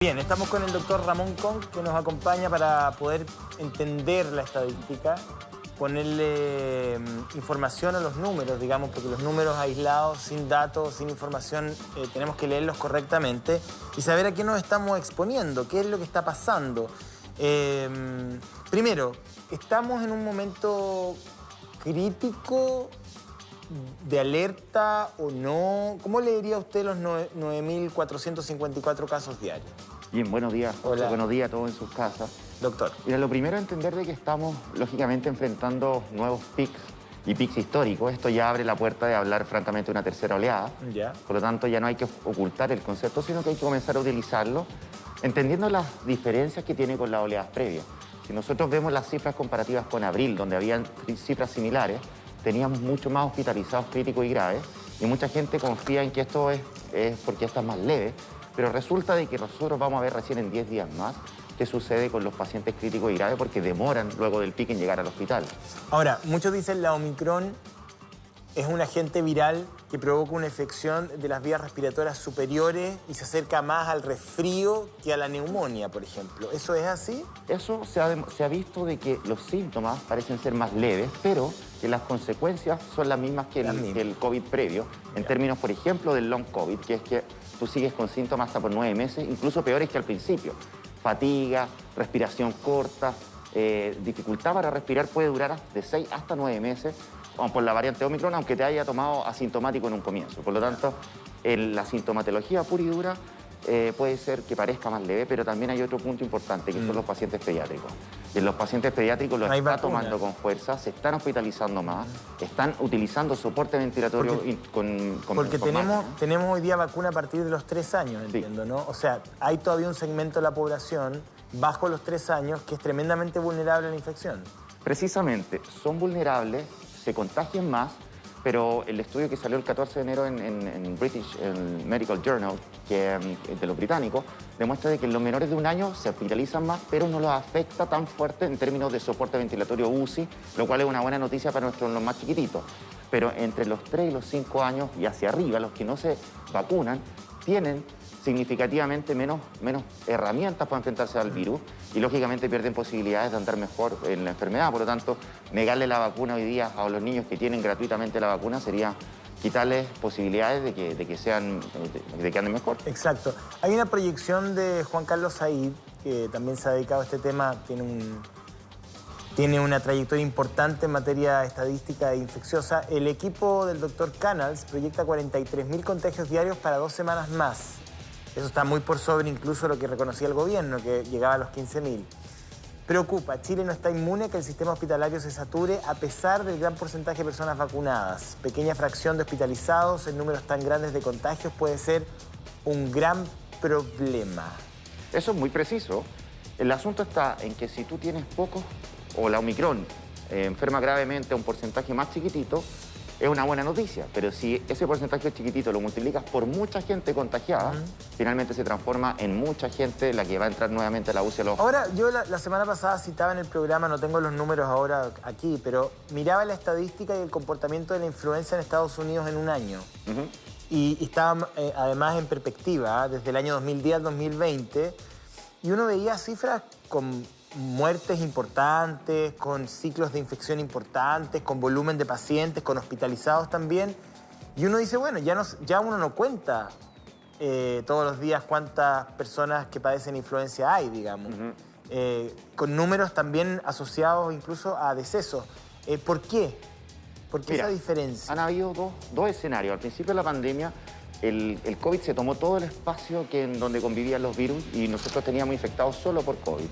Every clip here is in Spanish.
Bien, estamos con el doctor Ramón Kong, que nos acompaña para poder entender la estadística, ponerle información a los números, digamos, porque los números aislados, sin datos, sin información, tenemos que leerlos correctamente y saber a qué nos estamos exponiendo, qué es lo que está pasando. Primero, ¿estamos en un momento crítico de alerta o no? ¿Cómo le diría a usted los 9.454 casos diarios? Bien, buenos días. Hola. Buenos días a todos en sus casas. Doctor. Mira, lo primero es entender de que estamos, lógicamente, enfrentando nuevos pics y pics históricos. Esto ya abre la puerta de hablar, francamente, de una tercera oleada. Ya. Por lo tanto, ya no hay que ocultar el concepto, sino que hay que comenzar a utilizarlo, entendiendo las diferencias que tiene con las oleadas previas. Si nosotros vemos las cifras comparativas con abril, donde habían cifras similares, teníamos mucho más hospitalizados críticos y graves, y mucha gente confía en que esto es porque está más leve, pero resulta de que nosotros vamos a ver recién en 10 días más qué sucede con los pacientes críticos y graves porque demoran luego del pico en llegar al hospital. Ahora, muchos dicen la Omicron es un agente viral que provoca una infección de las vías respiratorias superiores y se acerca más al resfrío que a la neumonía, por ejemplo. ¿Eso es así? Eso se ha visto de que los síntomas parecen ser más leves, pero que las consecuencias son las mismas que el COVID previo, en términos, por ejemplo, del long COVID, que es que tú sigues con síntomas hasta por 9 meses, incluso peores que al principio. Fatiga, respiración corta, dificultad para respirar puede durar de 6 hasta 9 meses, por la variante Omicron, aunque te haya tomado asintomático en un comienzo. Por lo tanto, la sintomatología pura y dura puede ser que parezca más leve, pero también hay otro punto importante, que son los pacientes pediátricos. Y en los pacientes pediátricos los está tomando con fuerza, se están hospitalizando más, están utilizando soporte ventilatorio porque tenemos hoy día vacuna a partir de los 3 años, entiendo, ¿no? O sea, hay todavía un segmento de la población bajo los 3 años que es tremendamente vulnerable a la infección. Precisamente, son vulnerables, se contagian más, pero el estudio que salió el 14 de enero en British Medical Journal, de los británicos, demuestra de que en los menores de 1 año se hospitalizan más, pero no los afecta tan fuerte en términos de soporte ventilatorio UCI, lo cual es una buena noticia para los más chiquititos. Pero entre los 3 y los 5 años y hacia arriba, los que no se vacunan, tienen significativamente menos herramientas para enfrentarse al virus y lógicamente pierden posibilidades de andar mejor en la enfermedad. Por lo tanto, negarle la vacuna hoy día a los niños que tienen gratuitamente la vacuna sería quitarles posibilidades de que anden mejor. Exacto. Hay una proyección de Juan Carlos Said, que también se ha dedicado a este tema, tiene una trayectoria importante en materia estadística e infecciosa. El equipo del doctor Canals proyecta 43.000 contagios diarios para 2 semanas más. Eso está muy por sobre incluso lo que reconocía el gobierno, que llegaba a los 15.000. Preocupa, Chile no está inmune a que el sistema hospitalario se sature a pesar del gran porcentaje de personas vacunadas. Pequeña fracción de hospitalizados en números tan grandes de contagios puede ser un gran problema. Eso es muy preciso. El asunto está en que si tú tienes pocos, o la Omicron enferma gravemente a un porcentaje más chiquitito, es una buena noticia, pero si ese porcentaje chiquitito lo multiplicas por mucha gente contagiada, finalmente se transforma en mucha gente la que va a entrar nuevamente a la UCI. Ahora, yo la semana pasada citaba en el programa, no tengo los números ahora aquí, pero miraba la estadística y el comportamiento de la influenza en Estados Unidos en 1 año. Y estaba además en perspectiva, desde el año 2010 al 2020, y uno veía cifras con muertes importantes, con ciclos de infección importantes, con volumen de pacientes, con hospitalizados también. Y uno dice, bueno, ya uno no cuenta todos los días cuántas personas que padecen influencia hay, digamos. Con números también asociados incluso a decesos. ¿Por qué? ¿Por qué esa diferencia? Han habido dos escenarios. Al principio de la pandemia, el COVID se tomó todo el espacio en donde convivían los virus y nosotros teníamos infectados solo por COVID.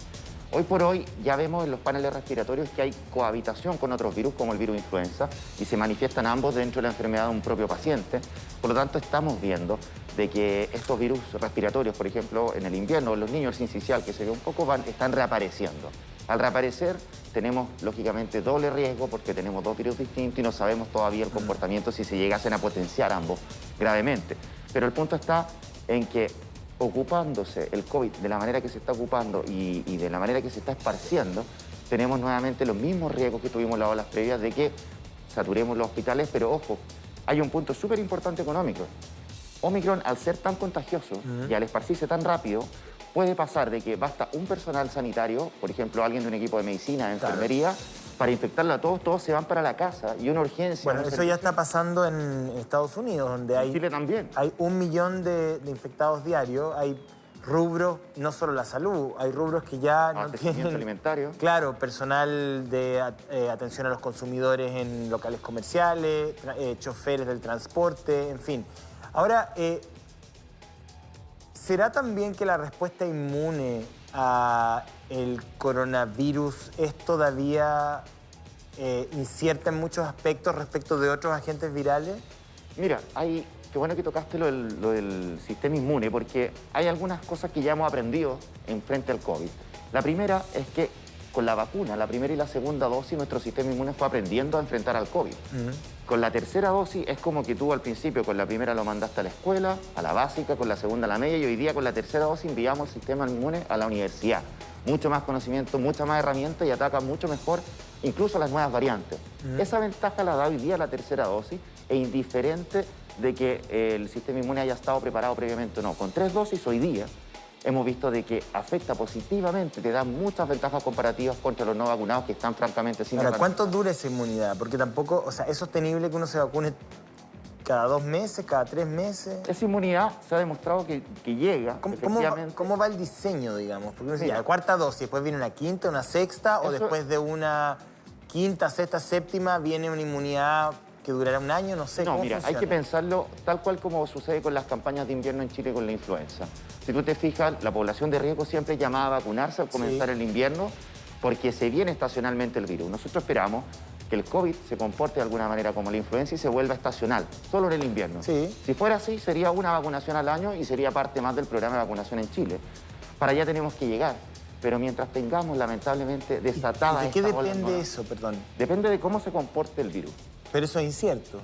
Hoy por hoy ya vemos en los paneles respiratorios que hay cohabitación con otros virus, como el virus influenza, y se manifiestan ambos dentro de la enfermedad de un propio paciente. Por lo tanto, estamos viendo de que estos virus respiratorios, por ejemplo, en el invierno, los niños, el sincicial, que se ve un poco, están reapareciendo. Al reaparecer, tenemos, lógicamente, doble riesgo porque tenemos 2 virus distintos y no sabemos todavía el comportamiento si se llegasen a potenciar ambos gravemente. Pero el punto está en que ocupándose el COVID de la manera que se está ocupando y de la manera que se está esparciendo, tenemos nuevamente los mismos riesgos que tuvimos las olas previas de que saturemos los hospitales, pero ojo, hay un punto súper importante con Omicron. Omicron, al ser tan contagioso y al esparcirse tan rápido, puede pasar de que basta un personal sanitario, por ejemplo, alguien de un equipo de medicina, de enfermería, para infectarlo a todos se van para la casa y una urgencia. Bueno, eso ya está pasando en Estados Unidos, donde hay... En Chile también. Hay 1 millón de infectados diarios, hay rubros, no solo la salud, hay rubros que ya no tienen... alimentario. Claro, personal de atención a los consumidores en locales comerciales, choferes del transporte, en fin. Ahora, ¿será también que la respuesta inmune a el coronavirus es todavía incierta en muchos aspectos respecto de otros agentes virales? Mira, qué bueno que tocaste lo del sistema inmune, porque hay algunas cosas que ya hemos aprendido en frente al COVID. La primera es que con la vacuna, la primera y la segunda dosis, nuestro sistema inmune fue aprendiendo a enfrentar al COVID. Con la tercera dosis es como que tú al principio con la primera lo mandaste a la escuela, a la básica, con la segunda a la media, y hoy día con la tercera dosis enviamos el sistema inmune a la universidad. Mucho más conocimiento, mucha más herramientas y ataca mucho mejor incluso las nuevas variantes. Esa ventaja la da hoy día la tercera dosis e indiferente de que el sistema inmune haya estado preparado previamente o no. Con 3 dosis hoy día hemos visto de que afecta positivamente, te da muchas ventajas comparativas contra los no vacunados que están francamente sin... Ahora, ¿cuánto dura esa inmunidad? Porque tampoco, o sea, ¿es sostenible que uno se vacune cada 2 meses, cada 3 meses? Esa inmunidad se ha demostrado que llega, efectivamente. ¿Cómo va el diseño, digamos? Porque uno dice, la cuarta dosis, después viene una quinta, una sexta, o después de una quinta, sexta, séptima, viene una inmunidad que durará 1 año, no sé. No, mira, funciona? hay que pensarlo tal cual como sucede con las campañas de invierno en Chile con la influenza. Si tú te fijas, la población de riesgo siempre es llamada a vacunarse al comenzar el invierno porque se viene estacionalmente el virus. Nosotros esperamos que el COVID se comporte de alguna manera como la influenza y se vuelva estacional, solo en el invierno. Si fuera así, sería una vacunación al año y sería parte más del programa de vacunación en Chile. Para allá tenemos que llegar. Pero mientras tengamos, lamentablemente, desatada ¿De qué depende eso, perdón? Depende de cómo se comporte el virus. Pero eso es incierto.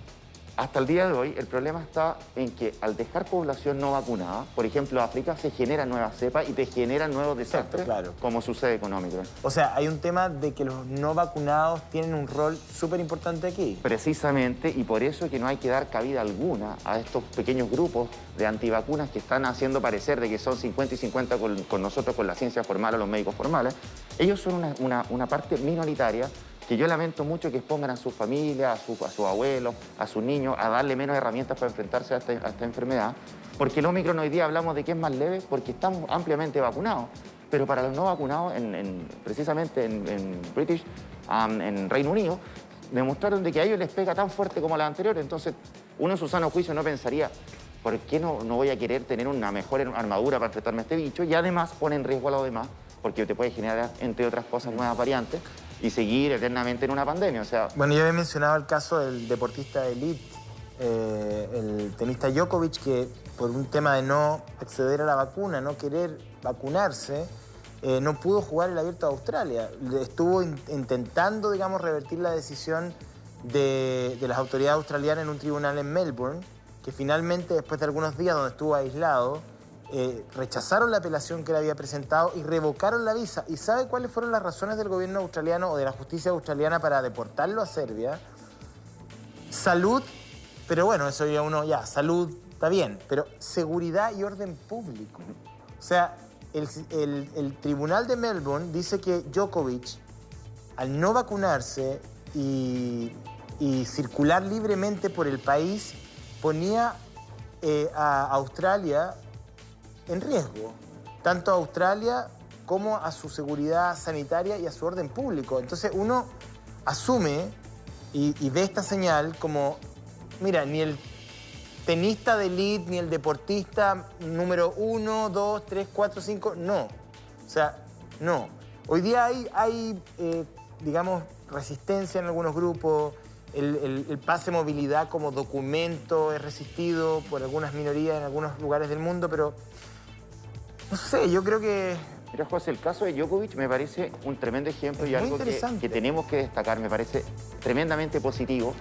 Hasta el día de hoy, el problema está en que al dejar población no vacunada, por ejemplo, África, se generan nuevas cepas y te generan nuevos desastres, como sucede con Omicron. O sea, hay un tema de que los no vacunados tienen un rol súper importante aquí. Precisamente, y por eso es que no hay que dar cabida alguna a estos pequeños grupos de antivacunas que están haciendo parecer de que son 50 y 50 con nosotros, con la ciencia formal o los médicos formales. Ellos son una parte minoritaria que yo lamento mucho que expongan a sus familias, a sus abuelos, a sus niños, a darle menos herramientas para enfrentarse a esta enfermedad. Porque el Omicron hoy día hablamos de que es más leve porque estamos ampliamente vacunados. Pero para los no vacunados, precisamente en British, en Reino Unido, demostraron de que a ellos les pega tan fuerte como la anterior. Entonces, uno en su sano juicio no pensaría, ¿por qué no voy a querer tener una mejor armadura para enfrentarme a este bicho? Y además pone en riesgo a los demás, porque te puede generar, entre otras cosas, nuevas variantes y seguir eternamente en una pandemia, o sea... Bueno, yo había mencionado el caso del deportista de elite, el tenista Djokovic, que por un tema de no acceder a la vacuna, no querer vacunarse, no pudo jugar el Abierto de Australia. Estuvo intentando, digamos, revertir la decisión de las autoridades australianas en un tribunal en Melbourne, que finalmente, después de algunos días donde estuvo aislado, rechazaron la apelación que él había presentado y revocaron la visa. ¿Y sabe cuáles fueron las razones del gobierno australiano o de la justicia australiana para deportarlo a Serbia? Salud, pero bueno, eso ya salud está bien, pero seguridad y orden público. O sea, el tribunal de Melbourne dice que Djokovic, al no vacunarse y circular libremente por el país, ponía a Australia en riesgo, tanto a Australia como a su seguridad sanitaria y a su orden público. Entonces uno asume y ve esta señal como, mira, ni el tenista de elite, ni el deportista número 1, 2, 3, 4, 5, no. O sea, no. Hoy día hay digamos, resistencia en algunos grupos. El pase de movilidad como documento es resistido por algunas minorías en algunos lugares del mundo, pero no sé, yo creo que... Mira, José, el caso de Djokovic me parece un tremendo ejemplo y algo que tenemos que destacar. Me parece tremendamente positivo,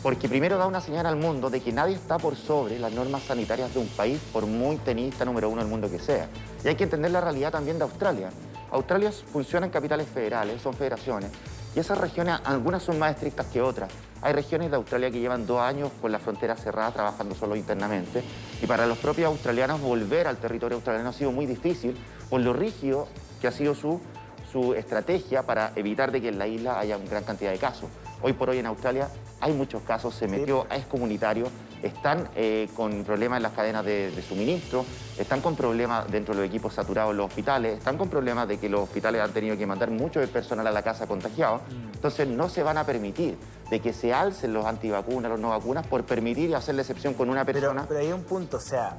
porque primero da una señal al mundo de que nadie está por sobre las normas sanitarias de un país, por muy tenista número 1 del mundo que sea. Y hay que entender la realidad también de Australia. Australia funciona en capitales federales, son federaciones, y esas regiones, algunas son más estrictas que otras. Hay regiones de Australia que llevan 2 años con la frontera cerrada, trabajando solo internamente. Y para los propios australianos volver al territorio australiano ha sido muy difícil por lo rígido que ha sido su estrategia para evitar de que en la isla haya una gran cantidad de casos. Hoy por hoy en Australia hay muchos casos, se metió, es comunitario, están con problemas en las cadenas de suministro, están con problemas dentro de los equipos saturados en los hospitales, están con problemas de que los hospitales han tenido que mandar mucho del personal a la casa contagiado. Entonces no se van a permitir de que se alcen los antivacunas, los no vacunas, por permitir y hacer la excepción con una persona. Pero hay un punto, o sea,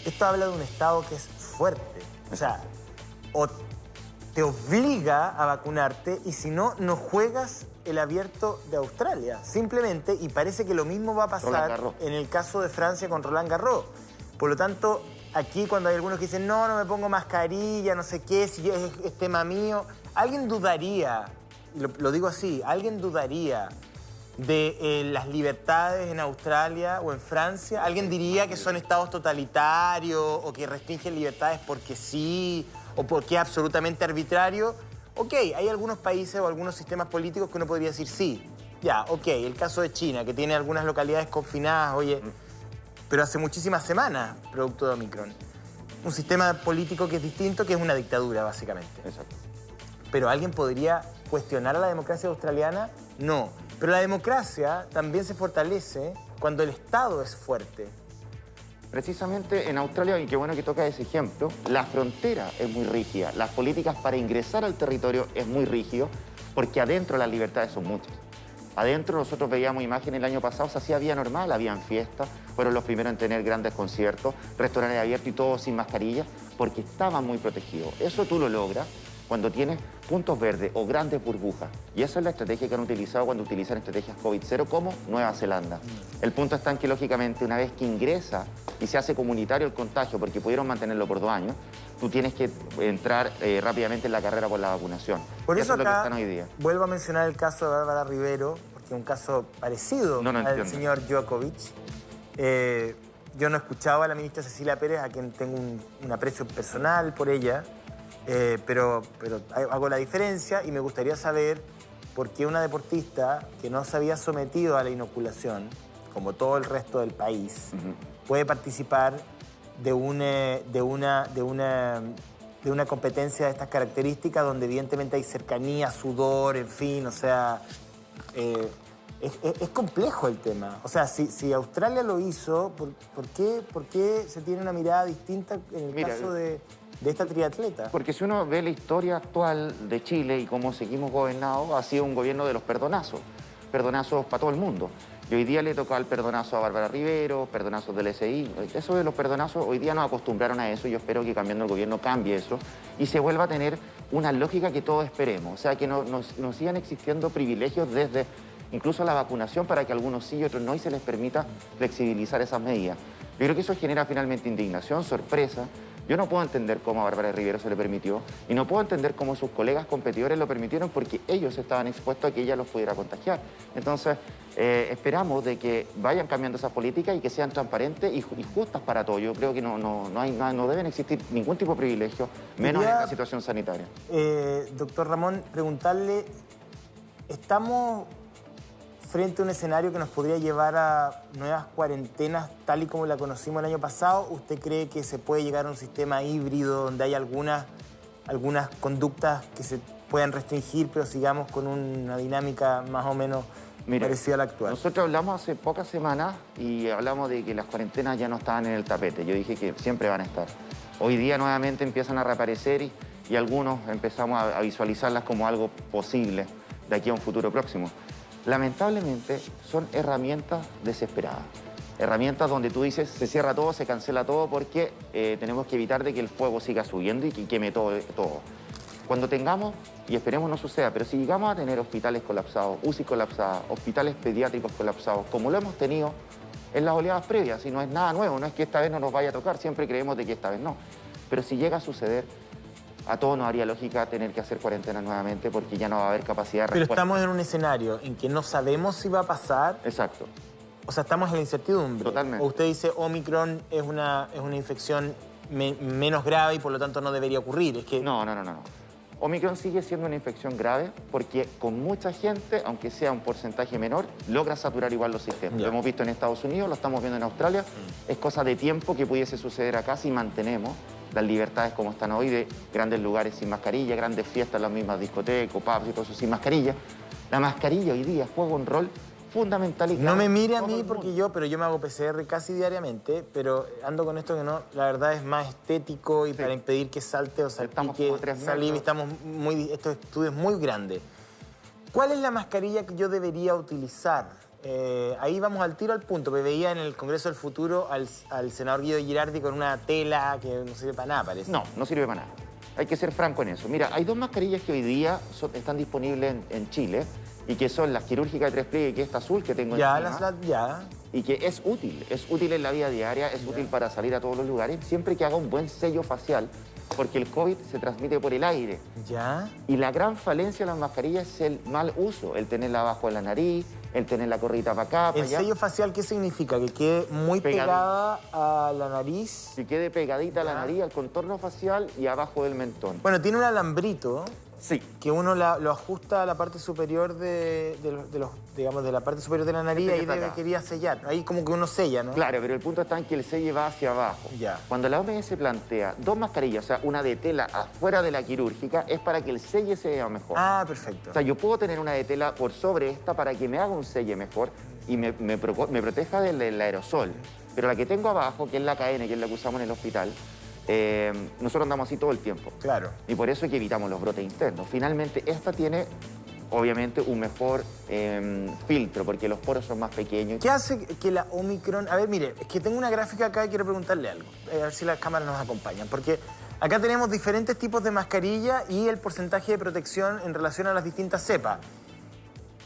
esto habla de un Estado que es fuerte. O sea, o te obliga a vacunarte y si no, no juegas el abierto de Australia. Simplemente, y parece que lo mismo va a pasar en el caso de Francia con Roland Garros. Por lo tanto, aquí cuando hay algunos que dicen, no, no me pongo mascarilla, no sé qué, si es tema mío, alguien dudaría, y lo digo así, alguien dudaría de las libertades en Australia o en Francia. Alguien diría que son estados totalitarios o que restringen libertades porque sí o porque es absolutamente arbitrario. Ok, hay algunos países o algunos sistemas políticos que uno podría decir sí. Ya, ok, el caso de China, que tiene algunas localidades confinadas, oye, pero hace muchísimas semanas, producto de Omicron. Un sistema político que es distinto, que es una dictadura, básicamente. Exacto. ¿Pero alguien podría cuestionar a la democracia australiana? No. Pero la democracia también se fortalece cuando el Estado es fuerte. Precisamente en Australia, y qué bueno que toca ese ejemplo, la frontera es muy rígida. Las políticas para ingresar al territorio es muy rígido porque adentro las libertades son muchas. Adentro nosotros veíamos imágenes el año pasado, se hacía vida normal, habían fiestas, fueron los primeros en tener grandes conciertos, restaurantes abiertos y todo sin mascarilla, porque estaban muy protegidos. Eso tú lo logras cuando tienes puntos verdes o grandes burbujas. Y esa es la estrategia que han utilizado cuando utilizan estrategias COVID-0 como Nueva Zelanda. El punto está en que, lógicamente, una vez que ingresa y se hace comunitario el contagio, porque pudieron mantenerlo por 2 años, tú tienes que entrar rápidamente en la carrera por la vacunación. Por eso es lo que acá están hoy día. Vuelvo a mencionar el caso de Bárbara Rivero, porque es un caso parecido al señor Djokovic. Yo no escuchaba a la ministra Cecilia Pérez, a quien tengo un aprecio personal por ella, pero hago la diferencia y me gustaría saber por qué una deportista que no se había sometido a la inoculación, como todo el resto del país, puede participar de una competencia de estas características donde evidentemente hay cercanía, sudor, en fin, o sea, es complejo el tema. O sea, si Australia lo hizo, ¿por qué se tiene una mirada distinta en el caso de esta triatleta? Porque si uno ve la historia actual de Chile y cómo seguimos gobernados, ha sido un gobierno de los perdonazos. Perdonazos para todo el mundo. Y hoy día le tocó el perdonazo a Bárbara Rivero, perdonazos del SI. Eso de los perdonazos, hoy día nos acostumbraron a eso. Yo espero que cambiando el gobierno cambie eso y se vuelva a tener una lógica que todos esperemos. O sea, que no sigan existiendo privilegios desde incluso la vacunación para que algunos sí y otros no, y se les permita flexibilizar esas medidas. Yo creo que eso genera finalmente indignación, sorpresa. Yo no puedo entender cómo a Bárbara Rivero se le permitió y no puedo entender cómo sus colegas competidores lo permitieron porque ellos estaban expuestos a que ella los pudiera contagiar. Entonces, esperamos de que vayan cambiando esas políticas y que sean transparentes y justas para todos. Yo creo que no deben existir ningún tipo de privilegio, menos en esta situación sanitaria. Doctor Ramón, preguntarle, ¿estamos frente a un escenario que nos podría llevar a nuevas cuarentenas tal y como la conocimos el año pasado? ¿Usted cree que se puede llegar a un sistema híbrido donde hay algunas conductas que se puedan restringir, pero sigamos con una dinámica más o menos parecida a la actual? Nosotros hablamos hace pocas semanas y hablamos de que las cuarentenas ya no estaban en el tapete. Yo dije que siempre van a estar. Hoy día nuevamente empiezan a reaparecer y algunos empezamos a visualizarlas como algo posible de aquí a un futuro próximo. Lamentablemente son herramientas desesperadas, herramientas donde tú dices se cierra todo, se cancela todo porque tenemos que evitar de que el fuego siga subiendo y que queme todo. Cuando tengamos, y esperemos no suceda, pero si llegamos a tener hospitales colapsados, UCI colapsadas, hospitales pediátricos colapsados, como lo hemos tenido en las oleadas previas, y no es nada nuevo, no es que esta vez no nos vaya a tocar, siempre creemos de que esta vez no, pero si llega a suceder, a todos nos haría lógica tener que hacer cuarentena nuevamente porque ya no va a haber capacidad de respuesta. Pero estamos en un escenario en que no sabemos si va a pasar. Exacto. O sea, estamos en la incertidumbre. Totalmente. O usted dice Omicron es una infección menos grave y por lo tanto no debería ocurrir. Es que... No. Omicron sigue siendo una infección grave porque con mucha gente, aunque sea un porcentaje menor, logra saturar igual los sistemas. Lo hemos visto en Estados Unidos, lo estamos viendo en Australia. Es cosa de tiempo que pudiese suceder acá si mantenemos las libertades como están hoy de grandes lugares sin mascarilla, grandes fiestas en las mismas discotecas, pubs y todo eso sin mascarilla. La mascarilla hoy día juega un rol fundamental. Y no me mire a mí porque yo me hago PCR casi diariamente, pero ando con esto que no, la verdad es más estético y para impedir que salte o salpique saliva. Estamos estos estudios muy grandes. ¿Cuál es la mascarilla que yo debería utilizar? Ahí vamos al tiro al punto, porque veía en el Congreso del Futuro al senador Guido Girardi con una tela que no sirve para nada, parece. No, no sirve para nada. Hay que ser franco en eso. Mira, hay dos mascarillas que hoy día están disponibles en Chile y que son las quirúrgicas de 3 pliegues, que es esta azul que tengo encima. Y que es útil en la vida diaria, es útil para salir a todos los lugares, siempre que haga un buen sello facial, porque el COVID se transmite por el aire. Y la gran falencia de las mascarillas es el mal uso, el tenerla abajo de la nariz, el tener la corrita para acá, para allá. ¿El sello facial qué significa? ¿Que quede muy pegada a la nariz? Que quede pegadita a la nariz, al contorno facial y abajo del mentón. Bueno, tiene un alambrito. Sí. Que uno lo ajusta a la parte superior de la parte superior de la nariz, ahí quería sellar. Ahí como que uno sella, ¿no? Claro, pero el punto está en que el sello va hacia abajo. Cuando la OMS plantea dos mascarillas, o sea, una de tela afuera de la quirúrgica, es para que el sello se vea mejor. Ah, perfecto. O sea, yo puedo tener una de tela por sobre esta para que me haga un sello mejor y me proteja del aerosol. Pero la que tengo abajo, que es la KN, que es la que usamos en el hospital, nosotros andamos así todo el tiempo. Claro. Y por eso es que evitamos los brotes internos. Finalmente, esta tiene, obviamente, un mejor filtro, porque los poros son más pequeños. ¿Qué hace que la Omicron... A ver, mire, es que tengo una gráfica acá y quiero preguntarle algo. A ver si las cámaras nos acompañan. Porque acá tenemos diferentes tipos de mascarilla y el porcentaje de protección en relación a las distintas cepas.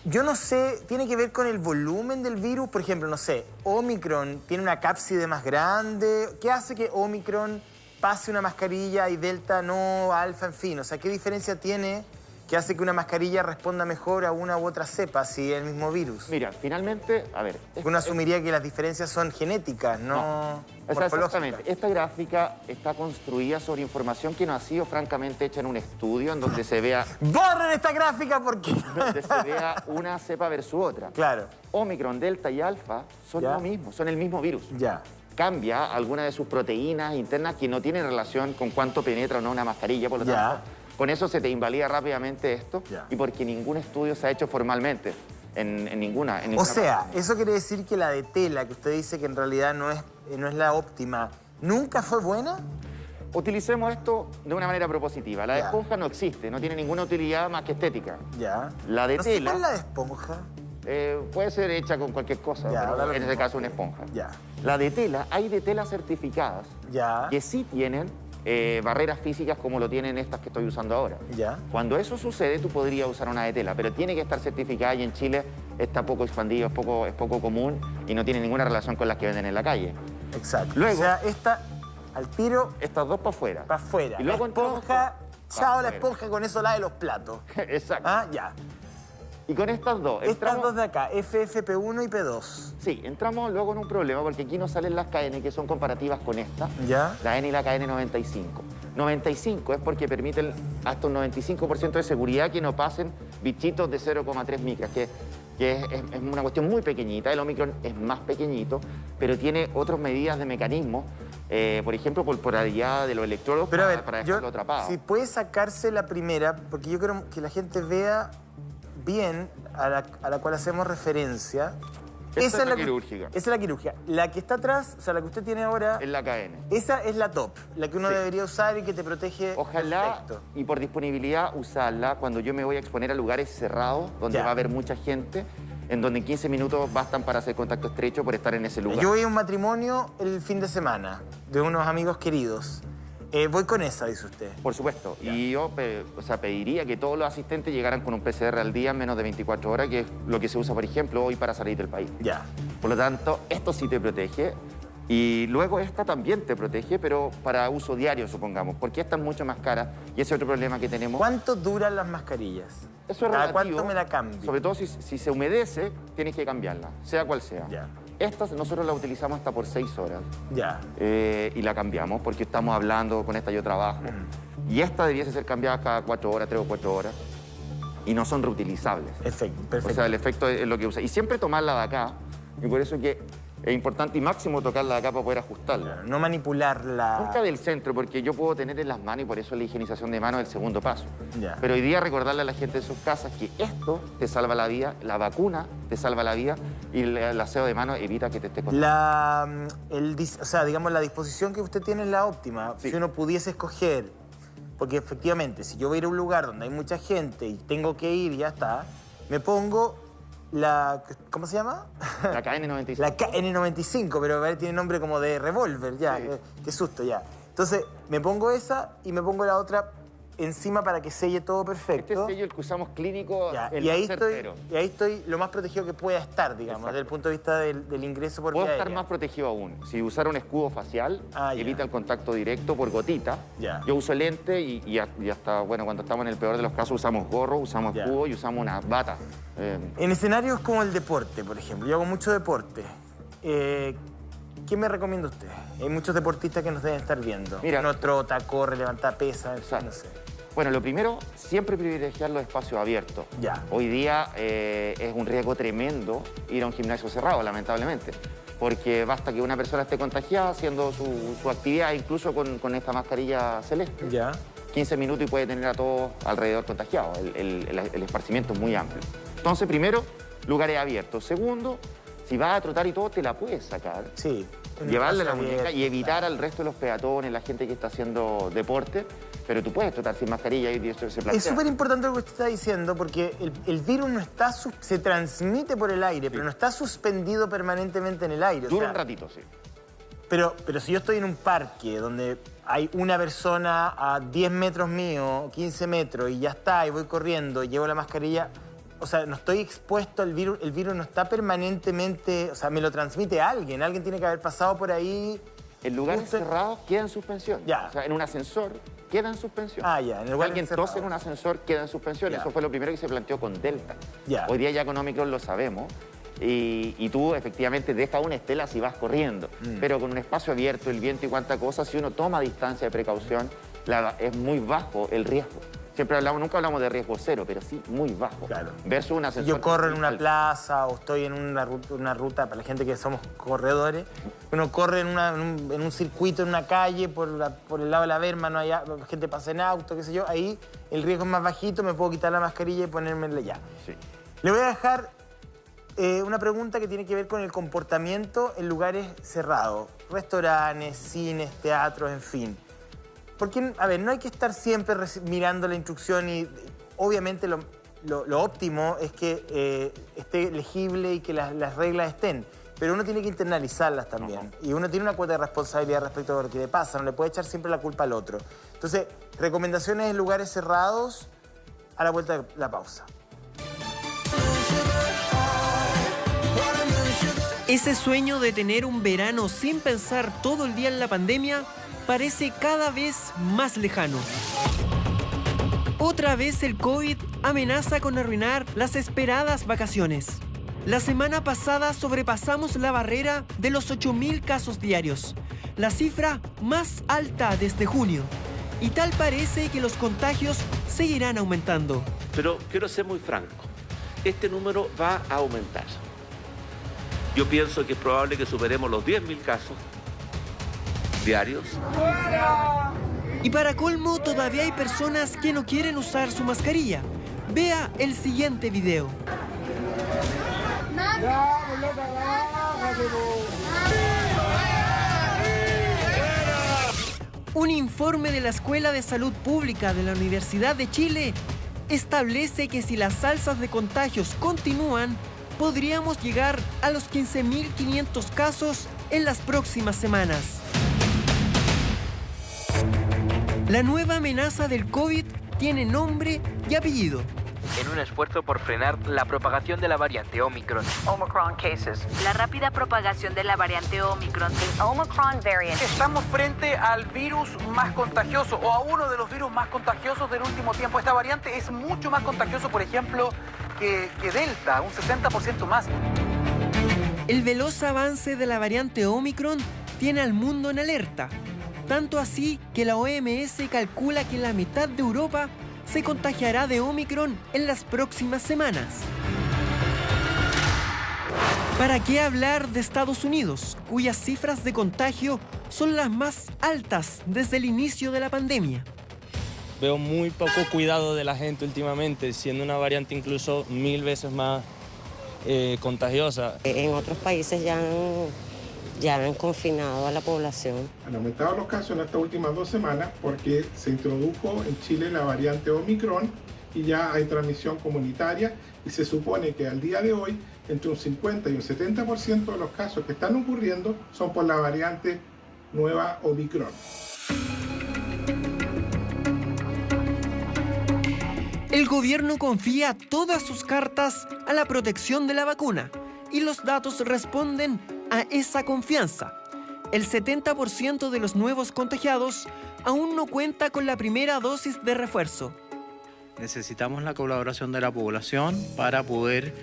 Yo no sé, ¿tiene que ver con el volumen del virus? Por ejemplo, no sé, Omicron tiene una cápside más grande. ¿Qué hace que Omicron pase una mascarilla y Delta no, Alfa, en fin? O sea, ¿qué diferencia tiene que hace que una mascarilla responda mejor a una u otra cepa si es el mismo virus? Mira, finalmente, a ver... Uno asumiría que las diferencias son genéticas, no exactamente. Esta gráfica está construida sobre información que no ha sido francamente hecha en un estudio en donde se vea... ¡Borren esta gráfica porque... donde se vea una cepa versus otra. Claro. Omicron, Delta y Alfa son lo mismo, son el mismo virus. Cambia alguna de sus proteínas internas que no tienen relación con cuánto penetra o no una mascarilla, por lo tanto, con eso se te invalida rápidamente esto y porque ningún estudio se ha hecho formalmente en ninguna o sea, eso quiere decir que la de tela, que usted dice que en realidad no es la óptima, ¿nunca fue buena? Utilicemos esto de una manera propositiva. La de esponja no existe, no tiene ninguna utilidad más que estética. La de tela... ¿No es la de esponja? Puede ser hecha con cualquier cosa, pero en este caso una esponja. La de tela, hay de telas certificadas que sí tienen barreras físicas como lo tienen estas que estoy usando ahora. Cuando eso sucede, tú podrías usar una de tela, pero tiene que estar certificada y en Chile está poco expandido, es poco común y no tiene ninguna relación con las que venden en la calle. Exacto. Luego, o sea, esta al tiro... Estas dos para afuera. Para afuera. Y luego la esponja, chao la esponja, con eso la de los platos. Exacto. Y con estas dos... Estas dos de acá, FFP1 y P2. Sí, entramos luego en un problema porque aquí nos salen las KN que son comparativas con esta. La N y la KN95. 95 es porque permiten hasta un 95% de seguridad que no pasen bichitos de 0,3 micras, que es una cuestión muy pequeñita. El Omicron es más pequeñito, pero tiene otras medidas de mecanismo. Por ejemplo, por allá de los electrodos para dejarlo atrapado. Si puede sacarse la primera, porque yo quiero que la gente vea bien a la cual hacemos referencia. Esa es la quirúrgica. Esa es la quirúrgica. La que está atrás, o sea, la que usted tiene ahora... Es la KN. Esa es la top, la que uno debería usar y que te protege. Ojalá, y por disponibilidad, usarla cuando yo me voy a exponer a lugares cerrados, donde va a haber mucha gente, en donde en 15 minutos bastan para hacer contacto estrecho por estar en ese lugar. Yo voy a un matrimonio el fin de semana de unos amigos queridos. Voy con esa, dice usted. Por supuesto. Y yo pediría que todos los asistentes llegaran con un PCR al día en menos de 24 horas, que es lo que se usa, por ejemplo, hoy para salir del país. Por lo tanto, esto sí te protege. Y luego esta también te protege, pero para uso diario, supongamos, porque esta es mucho más cara y ese es otro problema que tenemos. ¿Cuánto duran las mascarillas? Eso es relativo. ¿Cuánto me la cambio? Sobre todo si se humedece, tienes que cambiarla, sea cual sea. Estas nosotros las utilizamos hasta por 6 horas. Y la cambiamos porque estamos hablando, con esta yo trabajo. Y esta debiese ser cambiada cada 4 horas, 3 o 4 horas. Y no son reutilizables. Perfecto. O sea, el efecto es lo que usa. Y siempre tomarla de acá. Y por eso es que es importante y máximo tocarla de acá para poder ajustarla. Claro, no manipularla. Nunca del centro, porque yo puedo tener en las manos y por eso la higienización de manos es el segundo paso. Ya. Pero hoy día recordarle a la gente de sus casas que esto te salva la vida, la vacuna te salva la vida y el aseo de manos evita que te esté contagiando. O sea, digamos, la disposición que usted tiene es la óptima. Sí. Si uno pudiese escoger, porque efectivamente, si yo voy a ir a un lugar donde hay mucha gente y tengo que ir y ya está, me pongo ¿cómo se llama? La KN95. La KN95, pero tiene nombre como de revólver, ya. Sí. Qué susto, ya. Entonces, me pongo esa y me pongo la otra encima para que selle todo perfecto. Este sello el que usamos clínico, Ya, el y ahí más certero. estoy lo más protegido que pueda estar, digamos, Exacto. desde el punto de vista del ingreso por Puedo vía estar aérea. más protegido aún. Si usara un escudo facial, Ah, ya. evita el contacto directo por gotita. Ya. Yo uso lente y hasta, bueno, cuando estamos en el peor de los casos usamos gorro, usamos Ya. escudo y usamos una bata. En escenarios como el deporte, por ejemplo, yo hago mucho deporte. ¿Qué me recomienda usted? Hay muchos deportistas que nos deben estar viendo. Mira. Uno trota, corre, levanta pesas, Exacto. no sé. Bueno, lo primero, siempre privilegiar los espacios abiertos. Ya. Hoy día es un riesgo tremendo ir a un gimnasio cerrado, lamentablemente. Porque basta que una persona esté contagiada haciendo su actividad, incluso con esta mascarilla celeste. Ya. 15 minutos y puede tener a todos alrededor contagiados. El esparcimiento es muy amplio. Entonces, primero, lugares abiertos. Segundo, si vas a trotar y todo, te la puedes sacar. Sí. Llevarle la Un espacio muñeca abierto, y evitar claro. al resto de los peatones, la gente que está haciendo deporte, pero tú puedes trotar sin mascarilla y eso se plantea. Es súper importante lo que usted está diciendo porque el virus no está se transmite por el aire, pero no está suspendido permanentemente en el aire. Dura un ratito, sí. Pero si yo estoy en un parque donde hay una persona a 10 metros mío, 15 metros, y ya está, y voy corriendo, y llevo la mascarilla, o sea, no estoy expuesto al virus, el virus no está permanentemente, o sea, me lo transmite alguien tiene que haber pasado por ahí. En lugares Justo- cerrados queda en suspensión. Ya. O sea, en un ascensor queda en suspensión. Ah, ya, en Si lugares alguien cerrados. tose en un ascensor queda en suspensión. Ya. Eso fue lo primero que se planteó con Delta. Ya. Hoy día ya con Omicron lo sabemos. Y tú efectivamente dejas una estela si vas corriendo. Pero con un espacio abierto, el viento y cuánta cosa, si uno toma distancia de precaución, es muy bajo el riesgo. Nunca hablamos de riesgo cero, pero sí muy bajo. Claro. Versus un Si ascensor. yo corro en una alto. plaza o estoy en una ruta, para la gente que somos corredores, uno corre en un circuito, en una calle, por el lado de la berma, no hay la gente pasa en auto, qué sé yo, ahí el riesgo es más bajito, me puedo quitar la mascarilla y ponérmela ya. Sí. Le voy a dejar una pregunta que tiene que ver con el comportamiento en lugares cerrados, restaurantes, cines, teatros, en fin. Porque, a ver, no hay que estar siempre mirando la instrucción y obviamente lo óptimo es que esté legible y que las reglas estén, pero uno tiene que internalizarlas también. Y uno tiene una cuota de responsabilidad respecto a lo que le pasa, no le puede echar siempre la culpa al otro. Entonces, recomendaciones en lugares cerrados a la vuelta de la pausa. Ese sueño de tener un verano sin pensar todo el día en la pandemia parece cada vez más lejano. Otra vez el COVID amenaza con arruinar las esperadas vacaciones. La semana pasada sobrepasamos la barrera de los 8.000 casos diarios, la cifra más alta desde junio. Y tal parece que los contagios seguirán aumentando. Pero quiero ser muy franco, este número va a aumentar. Yo pienso que es probable que superemos los 10.000 casos diarios. Y para colmo, todavía hay personas que no quieren usar su mascarilla. Vea el siguiente video. Un informe de la Escuela de Salud Pública de la Universidad de Chile establece que si las alzas de contagios continúan, podríamos llegar a los 15.500 casos en las próximas semanas. La nueva amenaza del COVID tiene nombre y apellido. En un esfuerzo por frenar la propagación de la variante Omicron. Omicron cases. La rápida propagación de la variante Omicron. Omicron variant. Estamos frente al virus más contagioso o a uno de los virus más contagiosos del último tiempo. Esta variante es mucho más contagioso, por ejemplo, que Delta, un 60% más. El veloz avance de la variante Omicron tiene al mundo en alerta. Tanto así que la OMS calcula que la mitad de Europa se contagiará de Omicron en las próximas semanas. ¿Para qué hablar de Estados Unidos, cuyas cifras de contagio son las más altas desde el inicio de la pandemia? Veo muy poco cuidado de la gente últimamente, siendo una variante incluso 1000 veces más contagiosa. En otros países ya han confinado a la población. Han aumentado los casos en estas últimas 2 semanas porque se introdujo en Chile la variante Omicron y ya hay transmisión comunitaria y se supone que al día de hoy entre un 50 y un 70% de los casos que están ocurriendo son por la variante nueva Omicron. El gobierno confía todas sus cartas a la protección de la vacuna y los datos responden a esa confianza. El 70% de los nuevos contagiados aún no cuenta con la primera dosis de refuerzo. Necesitamos la colaboración de la población para poder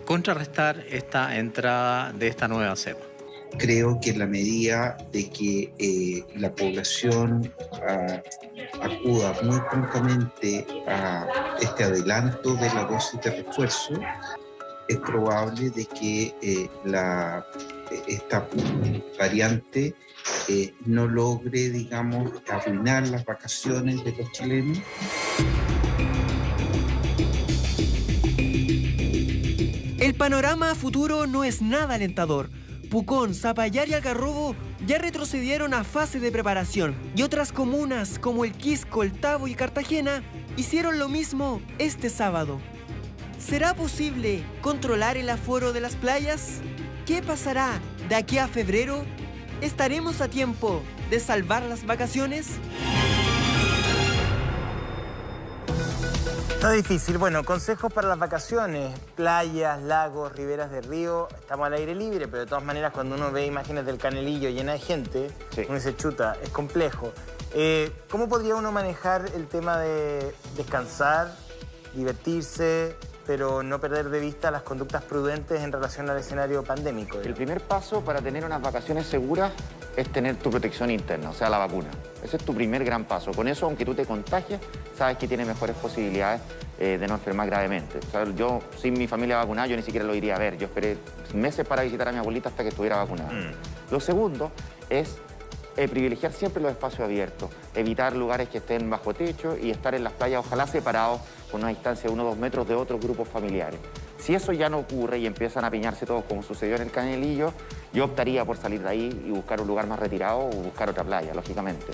contrarrestar esta entrada de esta nueva cepa. Creo que en la medida de que la población acuda muy prontamente a este adelanto de la dosis de refuerzo, es probable de que esta variante no logre, digamos, arruinar las vacaciones de los chilenos. El panorama a futuro no es nada alentador. Pucón, Zapallar y Algarrobo ya retrocedieron a fase de preparación y otras comunas como El Quisco, El Tabo y Cartagena hicieron lo mismo este sábado. ¿Será posible controlar el aforo de las playas? ¿Qué pasará de aquí a febrero? ¿Estaremos a tiempo de salvar las vacaciones? Está difícil. Bueno, consejos para las vacaciones. Playas, lagos, riberas de río. Estamos al aire libre, pero de todas maneras cuando uno ve imágenes del Canelillo llena de gente, uno se chuta, es complejo. ¿Cómo podría uno manejar el tema de descansar, divertirse, pero no perder de vista las conductas prudentes en relación al escenario pandémico? El primer paso para tener unas vacaciones seguras es tener tu protección interna, o sea, la vacuna. Ese es tu primer gran paso. Con eso, aunque tú te contagies, sabes que tienes mejores posibilidades de no enfermar gravemente. O sea, yo, sin mi familia vacunada, yo ni siquiera lo iría a ver. Yo esperé meses para visitar a mi abuelita hasta que estuviera vacunada. Lo segundo es privilegiar siempre los espacios abiertos, evitar lugares que estén bajo techo y estar en las playas, ojalá separados con una distancia de 1 o 2 metros de otros grupos familiares. Si eso ya no ocurre y empiezan a piñarse todos como sucedió en el Canelillo, yo optaría por salir de ahí y buscar un lugar más retirado o buscar otra playa, lógicamente.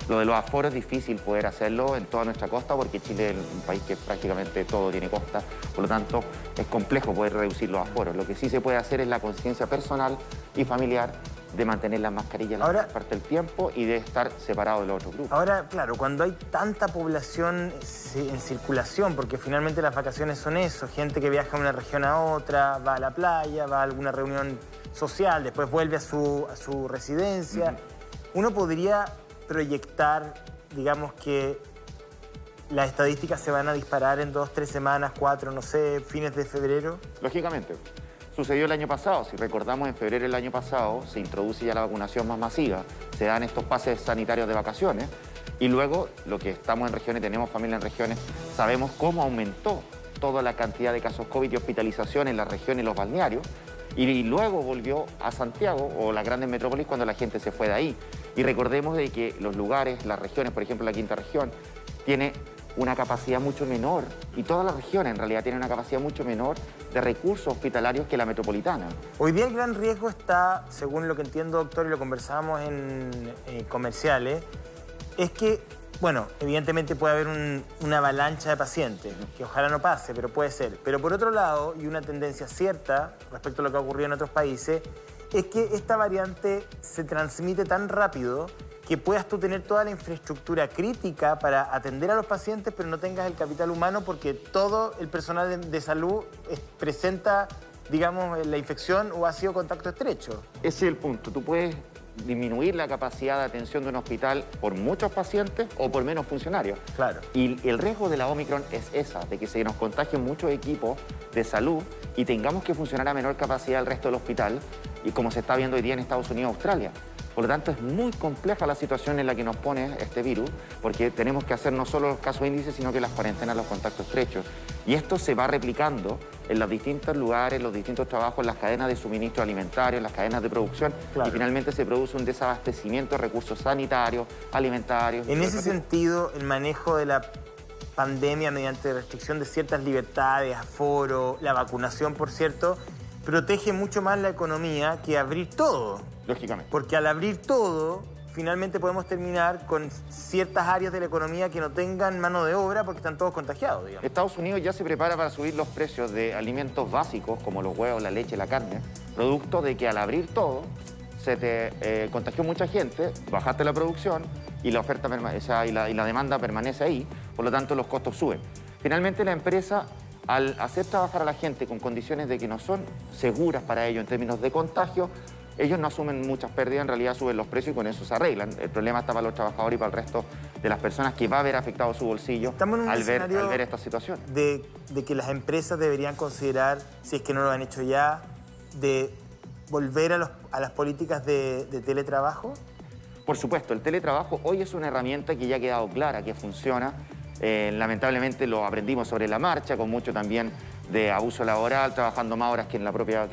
Lo de los aforos es difícil poder hacerlo en toda nuestra costa porque Chile es un país que prácticamente todo tiene costa, por lo tanto es complejo poder reducir los aforos. Lo que sí se puede hacer es la conciencia personal y familiar de mantener las mascarillas la mayor parte del tiempo y de estar separado de los otros grupos. Ahora, claro, cuando hay tanta población en circulación, porque finalmente las vacaciones son eso, gente que viaja de una región a otra, va a la playa, va a alguna reunión social, después vuelve a su residencia, uno podría proyectar, digamos, que las estadísticas se van a disparar en 2, 3 semanas, 4, no sé, fines de febrero. Lógicamente. Sucedió el año pasado, si recordamos, en febrero del año pasado se introduce ya la vacunación más masiva, se dan estos pases sanitarios de vacaciones y luego, lo que estamos en regiones, tenemos familia en regiones, sabemos cómo aumentó toda la cantidad de casos COVID y hospitalización en las regiones y los balnearios y luego volvió a Santiago o las grandes metrópolis cuando la gente se fue de ahí. Y recordemos de que los lugares, las regiones, por ejemplo la quinta región, tiene una capacidad mucho menor, y todas las regiones en realidad tienen una capacidad mucho menor de recursos hospitalarios que la metropolitana. Hoy día el gran riesgo está, según lo que entiendo, doctor, y lo conversábamos en comerciales, es que, bueno, evidentemente puede haber una avalancha de pacientes, que ojalá no pase, pero puede ser. Pero por otro lado, y una tendencia cierta respecto a lo que ha ocurrido en otros países, es que esta variante se transmite tan rápido que puedas tú tener toda la infraestructura crítica para atender a los pacientes, pero no tengas el capital humano porque todo el personal de salud presenta, digamos, la infección o ha sido contacto estrecho. Ese es el punto. Tú puedes disminuir la capacidad de atención de un hospital por muchos pacientes o por menos funcionarios. Claro. Y el riesgo de la Omicron es esa, de que se nos contagien muchos equipos de salud y tengamos que funcionar a menor capacidad el resto del hospital, y como se está viendo hoy día en Estados Unidos y Australia. Por lo tanto, es muy compleja la situación en la que nos pone este virus, porque tenemos que hacer no solo los casos índices, sino que las cuarentenas, los contactos estrechos. Y esto se va replicando en los distintos lugares, los distintos trabajos, en las cadenas de suministro alimentario, en las cadenas de producción, y finalmente se produce un desabastecimiento de recursos sanitarios, alimentarios. En ese sentido, el manejo de la pandemia mediante restricción de ciertas libertades, aforo, la vacunación, por cierto, protege mucho más la economía que abrir todo. Lógicamente. Porque al abrir todo, finalmente podemos terminar con ciertas áreas de la economía que no tengan mano de obra porque están todos contagiados, digamos. Estados Unidos ya se prepara para subir los precios de alimentos básicos como los huevos, la leche, la carne, producto de que al abrir todo se te contagió mucha gente, bajaste la producción y la oferta y la demanda permanece ahí, por lo tanto los costos suben. Finalmente la empresa, al hacer trabajar a la gente con condiciones de que no son seguras para ellos en términos de contagio, ellos no asumen muchas pérdidas, en realidad suben los precios y con eso se arreglan. El problema está para los trabajadores y para el resto de las personas que va a haber afectado su bolsillo al ver esta situación. De que las empresas deberían considerar, si es que no lo han hecho ya, de volver a las políticas de teletrabajo. Por supuesto, el teletrabajo hoy es una herramienta que ya ha quedado clara, que funciona. Lamentablemente lo aprendimos sobre la marcha, con mucho también de abuso laboral, trabajando más horas que en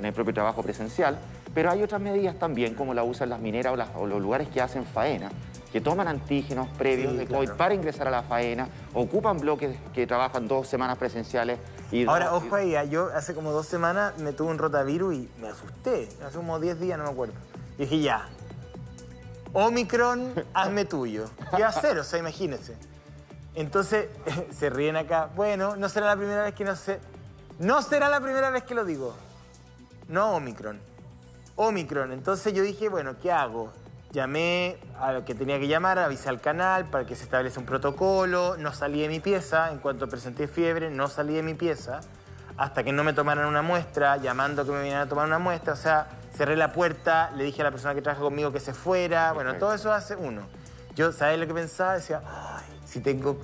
el propio trabajo presencial. Pero hay otras medidas también, como la usan las mineras o los lugares que hacen faena, que toman antígenos previos de COVID para ingresar a la faena, ocupan bloques que trabajan 2 semanas presenciales. Ahora, ojo ahí, yo hace como 2 semanas me tuve un rotavirus y me asusté. Hace como 10 días, no me acuerdo. Y dije, ya, Omicron, hazme tuyo. ¿Qué va a hacer? O sea, imagínense. Entonces, se ríen acá. Bueno, no será la primera vez que no será la primera vez que lo digo. No Omicron. Omicron. Entonces yo dije, bueno, ¿qué hago? Llamé a lo que tenía que llamar, avisé al canal para que se establezca un protocolo. No salí de mi pieza. En cuanto presenté fiebre, no salí de mi pieza. Hasta que no me tomaran una muestra, llamando que me vinieran a tomar una muestra. O sea, cerré la puerta, le dije a la persona que trabaja conmigo que se fuera. Bueno, todo eso hace uno. Yo, ¿sabes lo que pensaba? Decía, ay, si tengo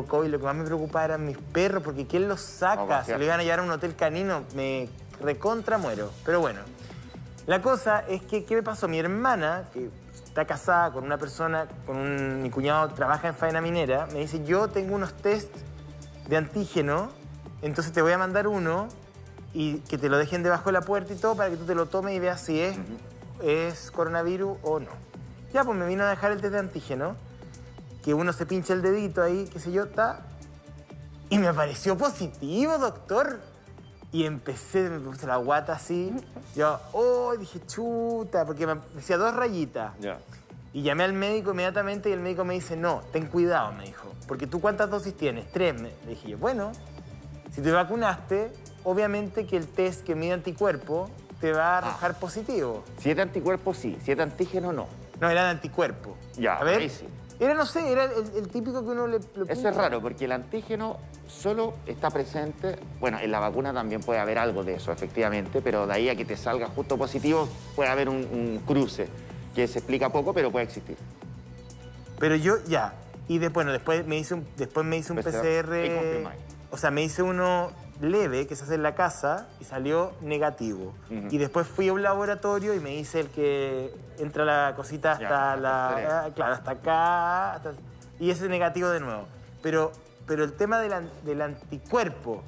COVID, lo que más me preocupaba eran mis perros, porque ¿quién los saca? Se lo iban a llevar a un hotel canino, me recontra muero. Pero bueno, la cosa es que, ¿qué me pasó? Mi hermana, que está casada con una persona, mi cuñado trabaja en faena minera, me dice, yo tengo unos test de antígeno, entonces te voy a mandar uno y que te lo dejen debajo de la puerta y todo para que tú te lo tomes y veas si es coronavirus o no. Ya, pues me vino a dejar el test de antígeno, que uno se pincha el dedito ahí, qué sé yo, y me apareció positivo, doctor. Y me puse la guata así. Yo, dije, chuta, porque me decía 2 rayitas. Y llamé al médico inmediatamente y el médico me dice, no, ten cuidado, me dijo. Porque tú, ¿cuántas dosis tienes? 3. Le dije yo, bueno, si te vacunaste, obviamente que el test que mide anticuerpo te va a arrojar positivo. Si es de anticuerpo, sí. Si es de antígeno, no. No, era de anticuerpo. Ya, a ver, ahí sí. Era, no sé, era el típico que uno le Eso es raro, porque el antígeno solo está presente... Bueno, en la vacuna también puede haber algo de eso, efectivamente, pero de ahí a que te salga justo positivo puede haber un cruce, que se explica poco, pero puede existir. Pero yo, ya, y después me hice un PCR... O sea, me hice uno leve, que se hace en la casa, y salió negativo. Y después fui a un laboratorio y me hice el que entra la cosita hasta claro, hasta acá, y ese negativo de nuevo. Pero el tema del anticuerpo,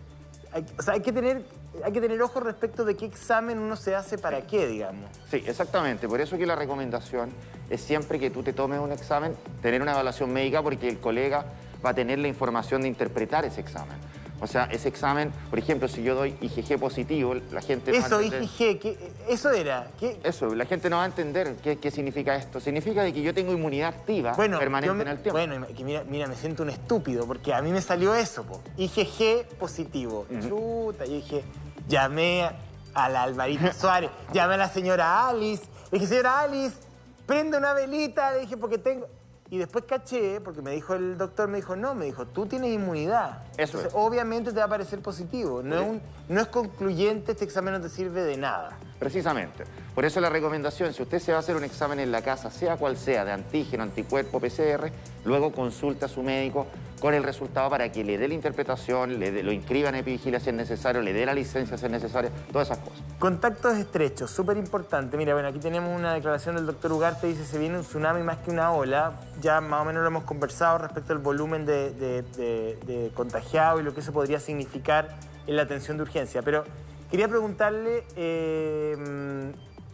hay que tener ojo respecto de qué examen uno se hace para qué, digamos. Sí, exactamente. Por eso que la recomendación es siempre que tú te tomes un examen, tener una evaluación médica, porque el colega va a tener la información de interpretar ese examen. O sea, ese examen, por ejemplo, si yo doy IgG positivo, la gente no va a entender... IgG, eso era... Eso, la gente no va a entender qué significa esto. Significa de que yo tengo inmunidad activa permanente en el tiempo. Bueno, que mira, me siento un estúpido, porque a mí me salió eso, IgG positivo. Chuta, yo dije, llamé a la Alvarito Suárez, llamé a la señora Alice, le dije, señora Alice, prende una velita, le dije, porque tengo... Y después caché, porque me dijo el doctor, me dijo, tú tienes inmunidad. Entonces, obviamente te va a parecer positivo. No es concluyente, este examen no te sirve de nada. Precisamente. Por eso la recomendación, si usted se va a hacer un examen en la casa, sea cual sea, de antígeno, anticuerpo, PCR, luego consulte a su médico con el resultado para que le dé la interpretación, lo inscriba en Epivigilia si es necesario, le dé la licencia si es necesaria, todas esas cosas. Contactos estrechos, súper importante. Mira, bueno, aquí tenemos una declaración del doctor Ugarte, dice se viene un tsunami más que una ola. Ya más o menos lo hemos conversado respecto al volumen de contagiados y lo que eso podría significar en la atención de urgencia. Pero quería preguntarle,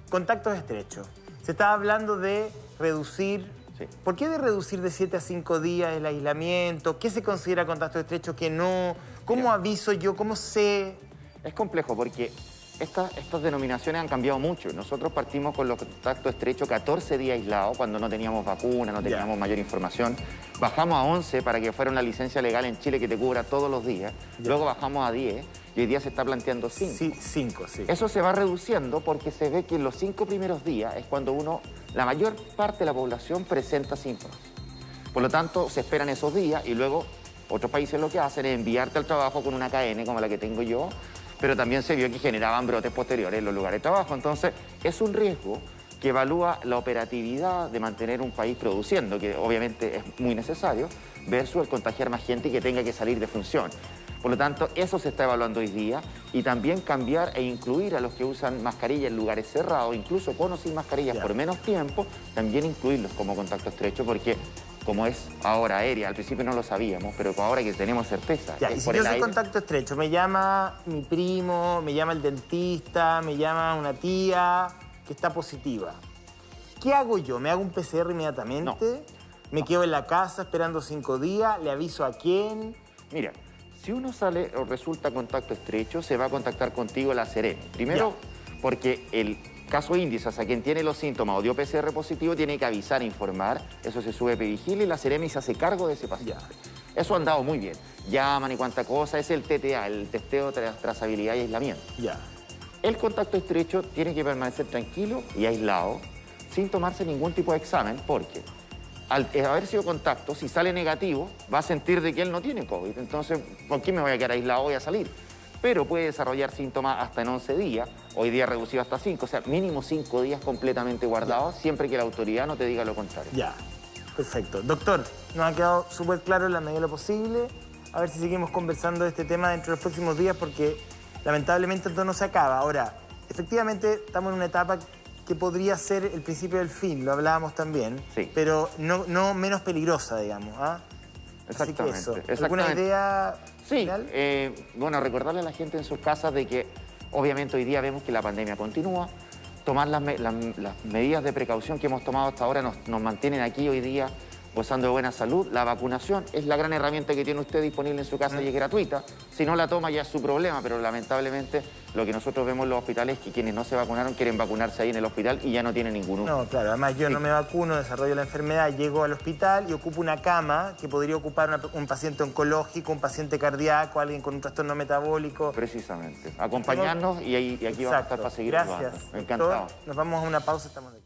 contactos estrechos. Se estaba hablando de reducir... Sí. ¿Por qué de reducir de 7 a 5 días el aislamiento? ¿Qué se considera contacto estrecho? ¿Qué no? ¿Cómo aviso yo? ¿Cómo sé? Es complejo porque estas denominaciones han cambiado mucho. Nosotros partimos con los contactos estrechos 14 días aislados cuando no teníamos vacuna, no teníamos mayor información. Bajamos a 11 para que fuera una licencia legal en Chile que te cubra todos los días. Luego bajamos a 10 y hoy día se está planteando 5. Sí, 5, sí. Eso se va reduciendo porque se ve que en los 5 primeros días es cuando la mayor parte de la población presenta síntomas. Por lo tanto, se esperan esos días y luego otros países lo que hacen es enviarte al trabajo con una KN como la que tengo yo, pero también se vio que generaban brotes posteriores en los lugares de trabajo. Entonces, es un riesgo que evalúa la operatividad de mantener un país produciendo, que obviamente es muy necesario, versus el contagiar más gente y que tenga que salir de función. Por lo tanto, eso se está evaluando hoy día y también cambiar e incluir a los que usan mascarilla en lugares cerrados, incluso con o sin mascarillas por menos tiempo, también incluirlos como contacto estrecho porque como es ahora aérea, al principio no lo sabíamos, pero ahora que tenemos certeza. Ya, y si yo soy contacto estrecho, me llama mi primo, me llama el dentista, me llama una tía que está positiva. ¿Qué hago yo? ¿Me hago un PCR inmediatamente? No. ¿Me quedo en la casa esperando 5 días? ¿Le aviso a quién? Mira, si uno sale o resulta contacto estrecho, se va a contactar contigo la Seremi. Primero, porque el caso índice, o sea, quien tiene los síntomas o dio PCR positivo, tiene que avisar e informar. Eso se sube a Epivigilia y la Seremi se hace cargo de ese paciente. Eso ha andado muy bien. Llaman y cuánta cosa. Es el TTA, el testeo de trazabilidad y aislamiento. El contacto estrecho tiene que permanecer tranquilo y aislado, sin tomarse ningún tipo de examen, porque al haber sido contacto, si sale negativo, va a sentir de que él no tiene COVID. Entonces, ¿por qué me voy a quedar aislado? Voy a salir. Pero puede desarrollar síntomas hasta en 11 días, hoy día reducido hasta 5, o sea, mínimo 5 días completamente guardados, siempre que la autoridad no te diga lo contrario. Ya, perfecto. Doctor, nos ha quedado súper claro en la medida de lo posible. A ver si seguimos conversando de este tema dentro de los próximos días, porque lamentablemente esto no se acaba. Ahora, efectivamente, estamos en una etapa que podría ser el principio del fin, lo hablábamos también, pero no menos peligrosa, digamos. Exactamente. Así que eso. ¿Alguna idea final? Bueno, recordarle a la gente en sus casas de que obviamente hoy día vemos que la pandemia continúa, tomar las medidas de precaución que hemos tomado hasta ahora nos mantienen aquí hoy día gozando de buena salud. La vacunación es la gran herramienta que tiene usted disponible en su casa y es gratuita. Si no la toma ya es su problema, pero lamentablemente lo que nosotros vemos en los hospitales es que quienes no se vacunaron quieren vacunarse ahí en el hospital y ya no tienen ningún uso. No, claro, además yo no me vacuno, desarrollo la enfermedad, llego al hospital y ocupo una cama que podría ocupar un paciente oncológico, un paciente cardíaco, alguien con un trastorno metabólico. Precisamente. Acompañarnos y aquí vamos a estar para seguir. Gracias. Encantado. Nos vamos a una pausa, estamos de